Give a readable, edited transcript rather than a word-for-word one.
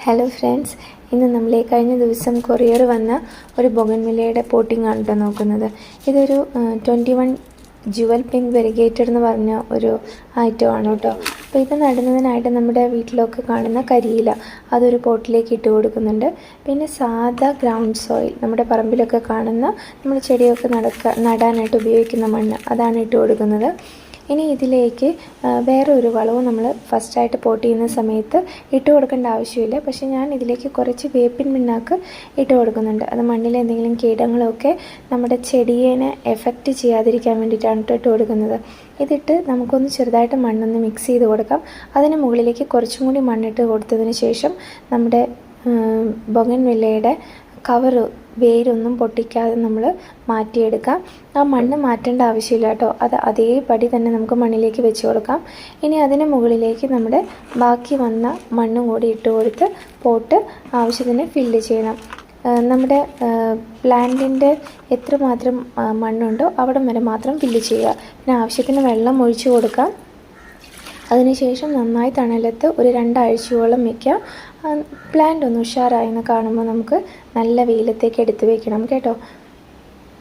Hello friends, ഇന്ന് നമ്മൾ കഴിഞ്ഞ ദിവസം കൊറിയർ വന്ന ഒരു ബൊഗൻവില്ലയുടെ പോട്ടിംഗ് ആണ് കേട്ടോ നോക്കുന്നത്. ഇതൊരു 21 ജുവൽ പിങ്ക് വെരിഗേറ്റഡ് എന്ന് പറഞ്ഞ ഒരു ഐറ്റമാണ് കേട്ടോ. അപ്പോൾ ഇത് നടുന്നതിനായിട്ട് നമ്മുടെ വീട്ടിലൊക്കെ കാണുന്ന കരിയില അതൊരു പോട്ടിലേക്ക് ഇട്ട് കൊടുക്കുന്നുണ്ട്. പിന്നെ സാധാ ഗ്രൗണ്ട് സോയിൽ, നമ്മുടെ പറമ്പിലൊക്കെ കാണുന്ന നമ്മൾ ചെടിയൊക്കെ നടാനായിട്ട് ഉപയോഗിക്കുന്ന മണ്ണ് അതാണ് ഇട്ട് കൊടുക്കുന്നത്. ഇനി ഇതിലേക്ക് വേറെ ഒരു വളവും നമ്മൾ ഫസ്റ്റായിട്ട് പോട്ട് ചെയ്യുന്ന സമയത്ത് ഇട്ട് കൊടുക്കേണ്ട ആവശ്യമില്ല. പക്ഷേ ഞാൻ ഇതിലേക്ക് കുറച്ച് വേപ്പിൻ പിണ്ണാക്ക് ഇട്ട് കൊടുക്കുന്നുണ്ട്. അത് മണ്ണിലെ എന്തെങ്കിലും കീടങ്ങളൊക്കെ നമ്മുടെ ചെടിയെ എഫക്റ്റ് ചെയ്യാതിരിക്കാൻ വേണ്ടിയിട്ടാണ് ഇട്ട് കൊടുക്കുന്നത്. ഇതിട്ട് നമുക്കൊന്ന് ചെറുതായിട്ട് മണ്ണൊന്ന് മിക്സ് ചെയ്ത് കൊടുക്കാം. അതിന് മുകളിലേക്ക് കുറച്ചും കൂടി മണ്ണിട്ട് കൊടുത്തതിന് ശേഷം നമ്മുടെ ബൊഗൻവില്ലയുടെ കവറ് വേരൊന്നും പൊട്ടിക്കാതെ നമ്മൾ മാറ്റിയെടുക്കാം. ആ മണ്ണ് മാറ്റേണ്ട ആവശ്യമില്ല കേട്ടോ, അത് അതേപടി തന്നെ നമുക്ക് മണ്ണിലേക്ക് വെച്ച് കൊടുക്കാം. ഇനി അതിന് മുകളിലേക്ക് നമ്മുടെ ബാക്കി വന്ന മണ്ണും കൂടി ഇട്ട് കൊടുത്ത് പോട്ട് ആവശ്യത്തിന് ഫില്ല് ചെയ്യണം. നമ്മുടെ പ്ലാന്റിൻ്റെ എത്രമാത്രം മണ്ണുണ്ടോ അവിടം വരെ മാത്രം ഫില്ല് ചെയ്യുക. പിന്നെ ആവശ്യത്തിന് വെള്ളം ഒഴിച്ചു കൊടുക്കാം. അതിനുശേഷം നന്നായി തണലത്ത് ഒരു 2 ആഴ്ചയോളം വയ്ക്കാം. പ്ലാന്റ് ഒന്ന് ഉഷാറായെന്ന് കാണുമ്പോൾ നമുക്ക് നല്ല വെയിലത്തേക്ക് എടുത്ത് വയ്ക്കണം കേട്ടോ.